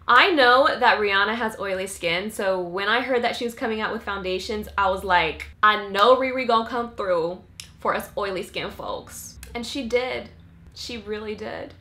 I know that Rihanna has oily skin, so when I heard that she was coming out with foundations, I was like, I know Riri gonna come through for us oily skin folks. And she did. She really did.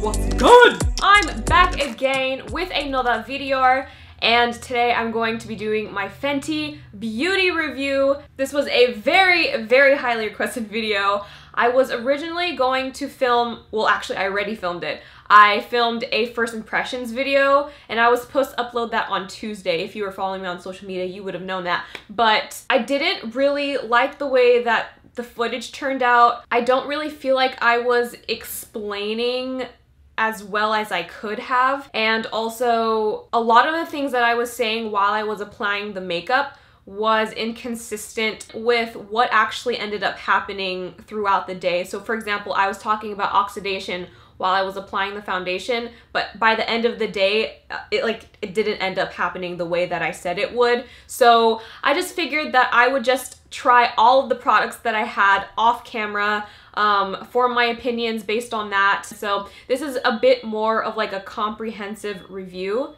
What's good? I'm back again with another video. And today I'm going to be doing my Fenty Beauty review. This was a very, very highly requested video. I was originally going to film, well actually I already filmed it. I filmed a first impressions video and I was supposed to upload that on Tuesday. If you were following me on social media, you would have known that. But I didn't really like the way that the footage turned out. I don't really feel like I was explaining as well as I could have. And also, a lot of the things that I was saying while I was applying the makeup was inconsistent with what actually ended up happening throughout the day. So for example, I was talking about oxidation while I was applying the foundation, but by the end of the day, it didn't end up happening the way that I said it would. So I just figured that I would just try all of the products that I had off camera, form my opinions based on that. So this is a bit more of like a comprehensive review.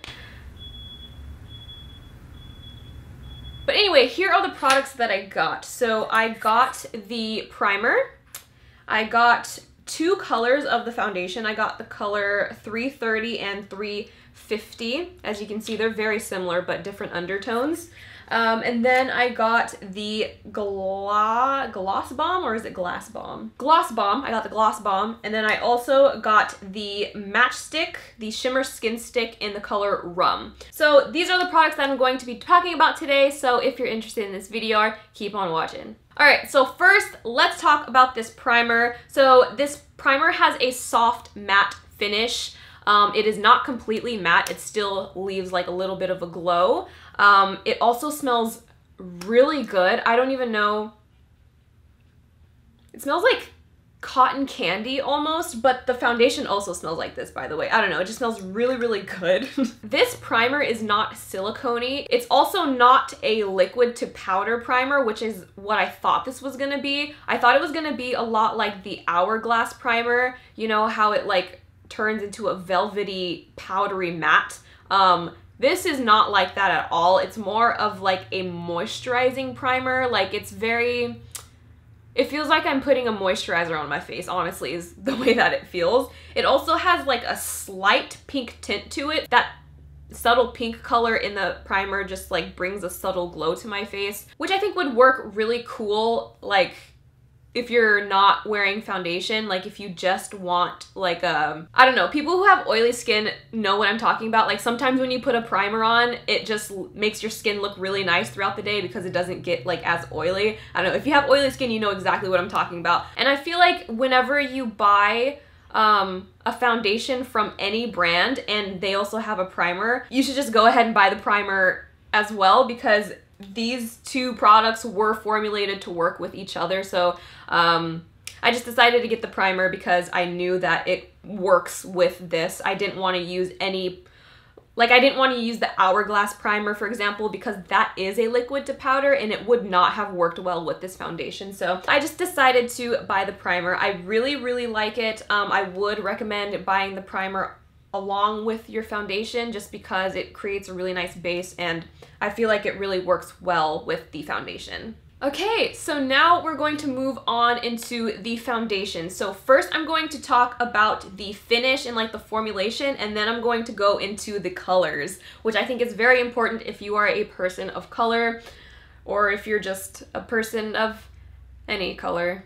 But anyway, here are the products that I got. So I got the primer. I got two colors of the foundation. I got the color 330 and 350. As you can see, they're very similar but different undertones. And then I got the Gloss Bomb, or is it Glass Bomb? Gloss Bomb. I got the Gloss Bomb. And then I also got the Matchstick, the Shimmer Skinstick in the color Rum. So these are the products that I'm going to be talking about today. So if you're interested in this video, keep on watching. Alright, so first, let's talk about this primer. So this primer has a soft matte finish. It is not completely matte, it still leaves like a little bit of a glow. It also smells really good. I don't even know. It smells like cotton candy almost, but the foundation also smells like this, by the way. I don't know, it just smells really, really good. This primer is not silicone-y. It's also not a liquid to powder primer, which is what I thought this was gonna be. I thought it was gonna be a lot like the Hourglass primer. You know how it like turns into a velvety, powdery matte. This is not like that at all. It's more of like a moisturizing primer. Like it feels like I'm putting a moisturizer on my face, honestly, is the way that it feels. It also has like a slight pink tint to it. That subtle pink color in the primer just like brings a subtle glow to my face, which I think would work really cool, like if you're not wearing foundation, like if you just want like I don't know, people who have oily skin know what I'm talking about. Like sometimes when you put a primer on, it just makes your skin look really nice throughout the day because it doesn't get like as oily. I don't know, if you have oily skin, you know exactly what I'm talking about. And I feel like whenever you buy a foundation from any brand and they also have a primer, you should just go ahead and buy the primer as well, because these two products were formulated to work with each other. So I just decided to get the primer because I knew that it works with this. I didn't want to use I didn't want to use the Hourglass primer, for example, because that is a liquid to powder and it would not have worked well with this foundation. So I just decided to buy the primer. I really, really like it. I would recommend buying the primer along with your foundation just because it creates a really nice base and I feel like it really works well with the foundation. Okay, so now we're going to move on into the foundation. So first I'm going to talk about the finish and like the formulation, and then I'm going to go into the colors, which I think is very important if you are a person of color or if you're just a person of any color.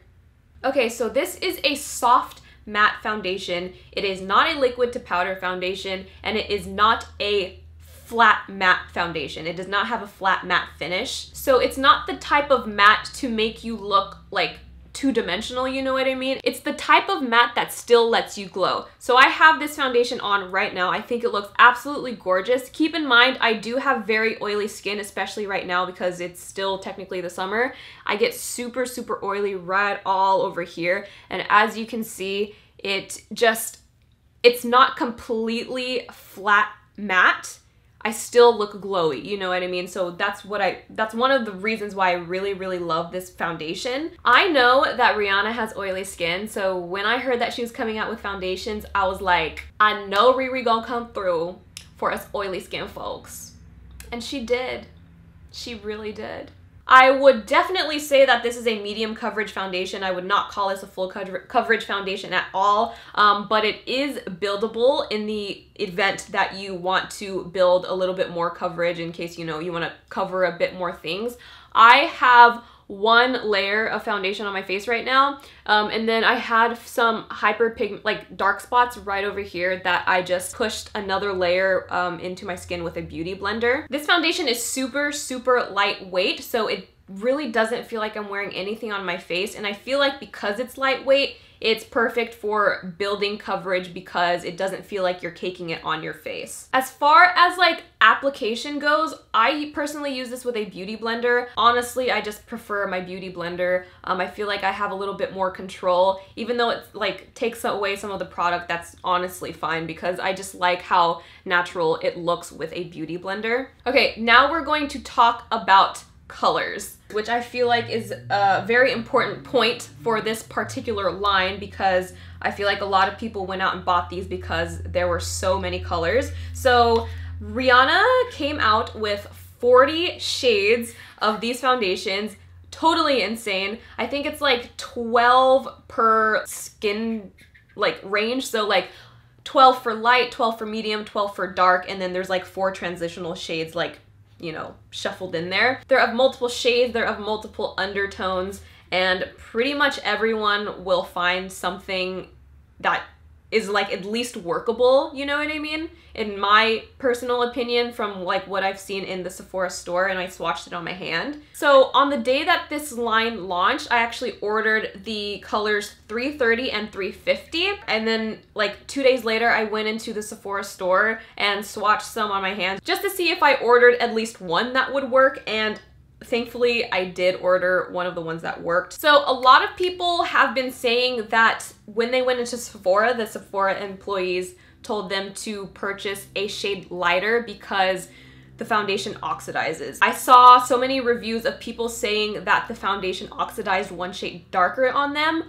Okay, so this is a soft matte foundation. It is not a liquid to powder foundation, and it is not a flat matte foundation. It does not have a flat matte finish. So it's not the type of matte to make you look like two-dimensional, you know what I mean? It's the type of matte that still lets you glow. So I have this foundation on right now. I think it looks absolutely gorgeous. Keep in mind, I do have very oily skin, especially right now because it's still technically the summer. I get super, super oily right all over here. And as you can see, it's not completely flat matte. I still look glowy, you know what I mean? So that's one of the reasons why I really, really love this foundation. I know that Rihanna has oily skin, so when I heard that she was coming out with foundations, I was like, I know Riri gonna come through for us oily skin folks. And she did. She really did. I would definitely say that this is a medium coverage foundation. I would not call this a full coverage foundation at all, but it is buildable in the event that you want to build a little bit more coverage in case, you know, you want to cover a bit more things. I have one layer of foundation on my face right now, and then I had some like dark spots right over here that I just pushed another layer into my skin with a beauty blender. This foundation is super, super lightweight, so it really doesn't feel like I'm wearing anything on my face, and I feel like because it's lightweight, it's perfect for building coverage because it doesn't feel like you're caking it on your face. As far as like application goes, I personally use this with a beauty blender. Honestly, I just prefer my beauty blender. I feel like I have a little bit more control, even though it like takes away some of the product. That's honestly fine because I just like how natural it looks with a beauty blender. Okay, now we're going to talk about colors, which I feel like is a very important point for this particular line because I feel like a lot of people went out and bought these because there were so many colors. So Rihanna came out with 40 shades of these foundations. Totally insane. I think it's like 12 per skin like range. So like 12 for light, 12 for medium, 12 for dark, and then there's like 4 transitional shades like, you know, shuffled in there. They're of multiple shades, they're of multiple undertones, and pretty much everyone will find something that is like at least workable, you know what I mean? In my personal opinion, from like what I've seen in the Sephora store, and I swatched it on my hand. So on the day that this line launched, I actually ordered the colors 330 and 350, and then like 2 days later I went into the Sephora store and swatched some on my hands just to see if I ordered at least one that would work, and thankfully I did order one of the ones that worked. So a lot of people have been saying that when they went into Sephora, the Sephora employees told them to purchase a shade lighter because the foundation oxidizes. I saw so many reviews of people saying that the foundation oxidized one shade darker on them.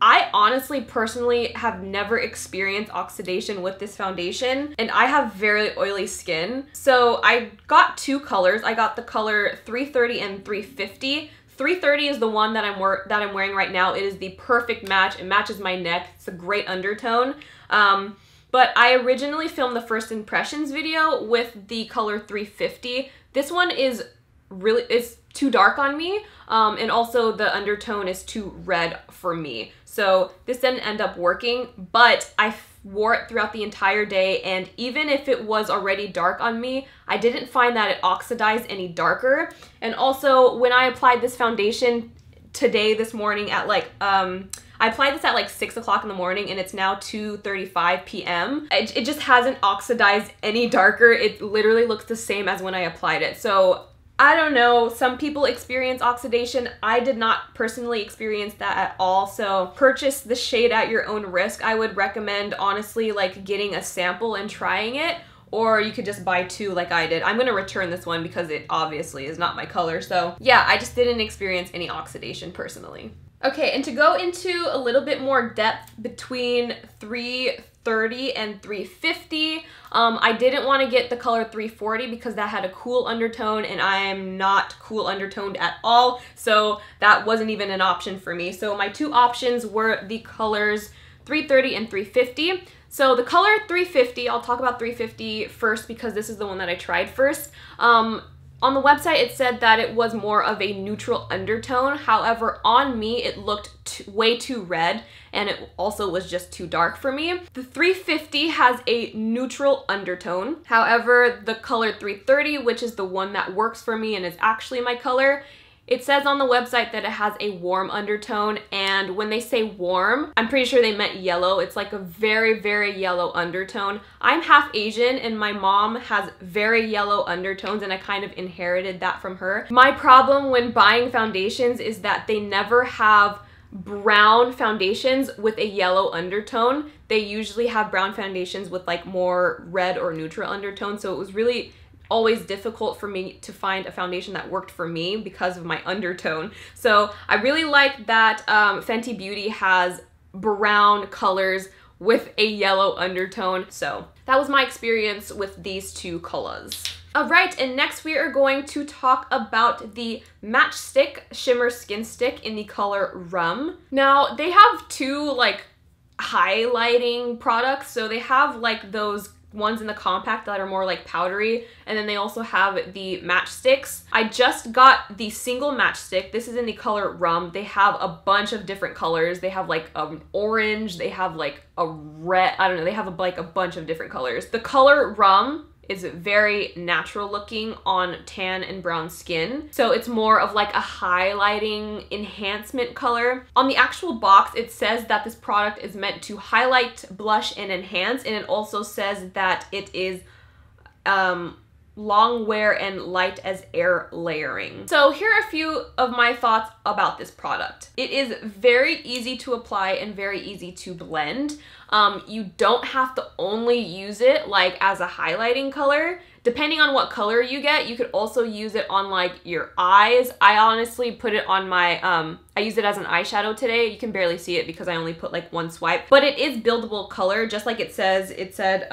I honestly, personally have never experienced oxidation with this foundation, and I have very oily skin. So I got 2 colors. I got the color 330 and 350. 330 is the one that I'm wearing right now. It is the perfect match. It matches my neck. It's a great undertone. But I originally filmed the first impressions video with the color 350. This one is too dark on me, and also the undertone is too red for me. So this didn't end up working, but I wore it throughout the entire day, and even if it was already dark on me, I didn't find that it oxidized any darker. And also when I applied this foundation this morning at like, I applied this at like 6 o'clock in the morning, and it's now 2:35 p.m. It just hasn't oxidized any darker. It literally looks the same as when I applied it. So I don't know, some people experience oxidation. I did not personally experience that at all, so purchase the shade at your own risk. I would recommend, honestly, like getting a sample and trying it, or you could just buy 2 like I did. I'm gonna return this one because it obviously is not my color, so yeah, I just didn't experience any oxidation personally. Okay, and to go into a little bit more depth between 330 and 350, I didn't want to get the color 340 because that had a cool undertone, and I am not cool undertoned at all, so that wasn't even an option for me. So my 2 options were the colors 330 and 350. So the color 350, I'll talk about 350 first because this is the one that I tried first. On the website, it said that it was more of a neutral undertone. However, on me, it looked way too red, and it also was just too dark for me. The 350 has a neutral undertone. However, the color 330, which is the one that works for me and is actually my color, it says on the website that it has a warm undertone, and when they say warm, I'm pretty sure they meant yellow. It's like a very, very yellow undertone. I'm half Asian, and my mom has very yellow undertones, and I kind of inherited that from her. My problem when buying foundations is that they never have brown foundations with a yellow undertone. They usually have brown foundations with like more red or neutral undertone, so it was really always difficult for me to find a foundation that worked for me because of my undertone. So I really like that Fenty Beauty has brown colors with a yellow undertone. So that was my experience with these two colors. Alright, and next we are going to talk about the Matchstick Shimmer Skin Stick in the color Rum. Now, they have two like highlighting products. So they have like those ones in the compact that are more like powdery, and then they also have the matchsticks. I just got the single matchstick. This is in the color Rum. They have a bunch of different colors. They have like an orange, they have like a red, I don't know, they have like a bunch of different colors. The color Rum is very natural looking on tan and brown skin. So it's more of like a highlighting enhancement color. On the actual box, it says that this product is meant to highlight, blush, and enhance. And it also says that it is long wear and light as air layering. So here are a few of my thoughts about this product. It is very easy to apply and very easy to blend. You don't have to only use it like as a highlighting color. Depending on what color you get, you could also use it on like your eyes. I honestly put it on my, I used it as an eyeshadow today. You can barely see it because I only put like one swipe, but it is buildable color, just like it says. It said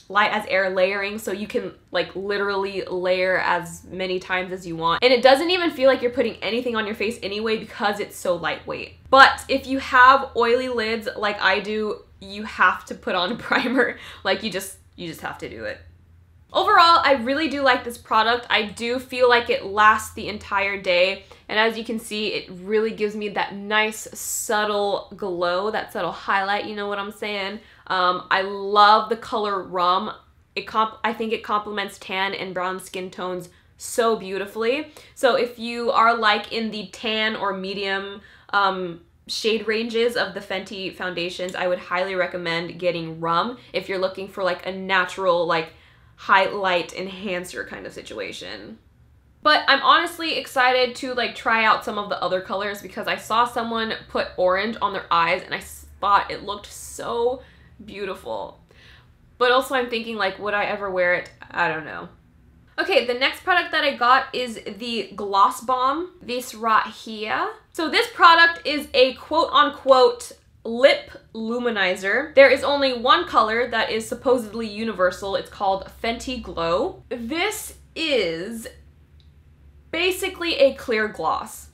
light as air layering, so you can like literally layer as many times as you want. And it doesn't even feel like you're putting anything on your face anyway because it's so lightweight. But if you have oily lids like I do, you have to put on a primer. Like you just have to do it. Overall, I really do like this product. I do feel like it lasts the entire day. And as you can see, it really gives me that nice subtle glow, that subtle highlight, you know what I'm saying? I love the color Rum. I think it complements tan and brown skin tones so beautifully. So if you are like in the tan or medium shade ranges of the Fenty foundations, I would highly recommend getting Rum if you're looking for like a natural like highlight enhancer kind of situation. But I'm honestly excited to like try out some of the other colors because I saw someone put orange on their eyes and I thought it looked so beautiful. But also I'm thinking like, would I ever wear it? I don't know. Okay, the next product that I got is the Gloss Balm, this right here. So this product is a quote-unquote lip luminizer. There is only one color that is supposedly universal. It's called Fenty Glow. This is basically a clear gloss.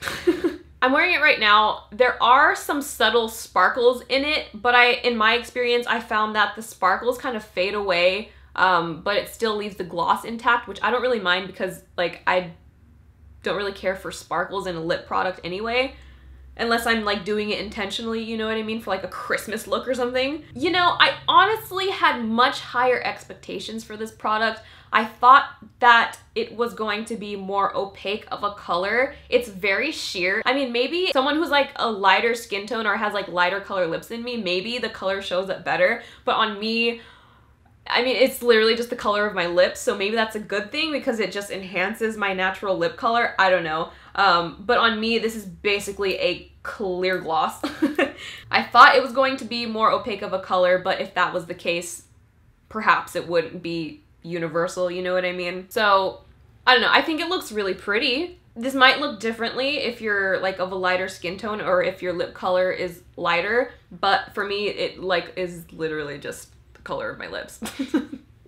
I'm wearing it right now. There are some subtle sparkles in it, but in my experience, I found that the sparkles kind of fade away, but it still leaves the gloss intact, which I don't really mind because like I don't really care for sparkles in a lip product anyway. Unless I'm like doing it intentionally, you know what I mean, for like a Christmas look or something. You know, I honestly had much higher expectations for this product. I thought that it was going to be more opaque of a color. It's very sheer. I mean, maybe someone who's like a lighter skin tone or has like lighter color lips than me, maybe the color shows up better. But on me, I mean, it's literally just the color of my lips, so maybe that's a good thing because it just enhances my natural lip color. I don't know. But on me, this is basically a clear gloss. I thought it was going to be more opaque of a color, but if that was the case, perhaps it wouldn't be universal, you know what I mean? So, I don't know. I think it looks really pretty. This might look differently if you're like of a lighter skin tone or if your lip color is lighter, but for me, it like is literally just the color of my lips.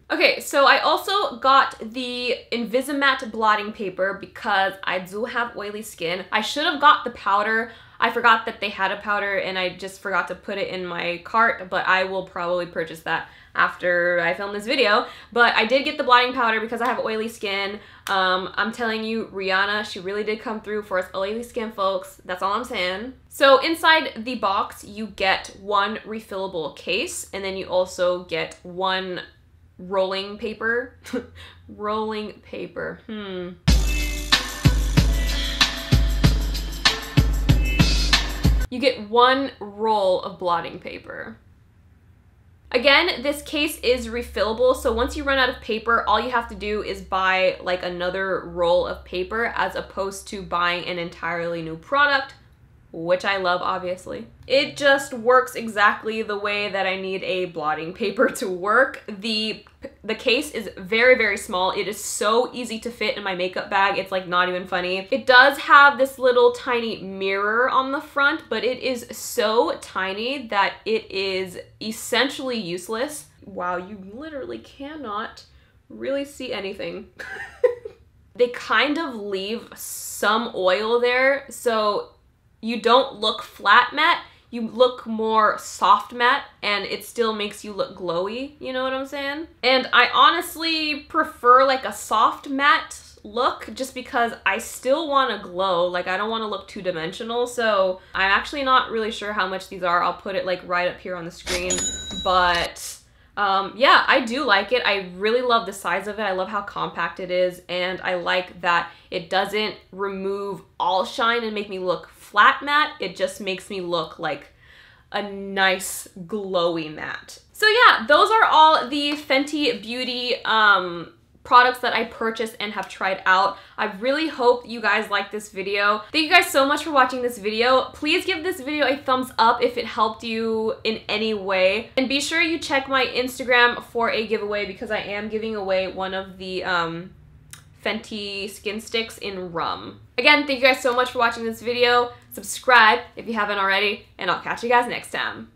Okay, so I also got the Invisimatte blotting paper because I do have oily skin. I should have got the powder. I forgot that they had a powder and I just forgot to put it in my cart, but I will probably purchase that after I film this video. But I did get the blotting powder because I have oily skin. I'm telling you, Rihanna, she really did come through for us oily skin folks. That's all I'm saying. So inside the box, you get one refillable case and then you also get one rolling paper. Rolling paper. You get one roll of blotting paper. Again, this case is refillable, so once you run out of paper, all you have to do is buy like another roll of paper as opposed to buying an entirely new product, which I love, obviously. It just works exactly the way that I need a blotting paper to work. The case is very, very small. It is so easy to fit in my makeup bag. It's like not even funny. It does have this little tiny mirror on the front, but it is so tiny that it is essentially useless. Wow, you literally cannot really see anything. They kind of leave some oil there, so you don't look flat matte, you look more soft matte, and it still makes you look glowy, you know what I'm saying? And I honestly prefer like a soft matte look just because I still want to glow, like I don't want to look two-dimensional, so I'm actually not really sure how much these are. I'll put it like right up here on the screen, but yeah, I do like it. I really love the size of it. I love how compact it is, and I like that it doesn't remove all shine and make me look flat matte. It just makes me look like a nice glowy matte. So yeah, those are all the Fenty Beauty products that I purchased and have tried out. I really hope you guys like this video. Thank you guys so much for watching this video. Please give this video a thumbs up if it helped you in any way. And be sure you check my Instagram for a giveaway because I am giving away one of the Fenty skin sticks in rum. Again, thank you guys so much for watching this video. Subscribe if you haven't already, and I'll catch you guys next time.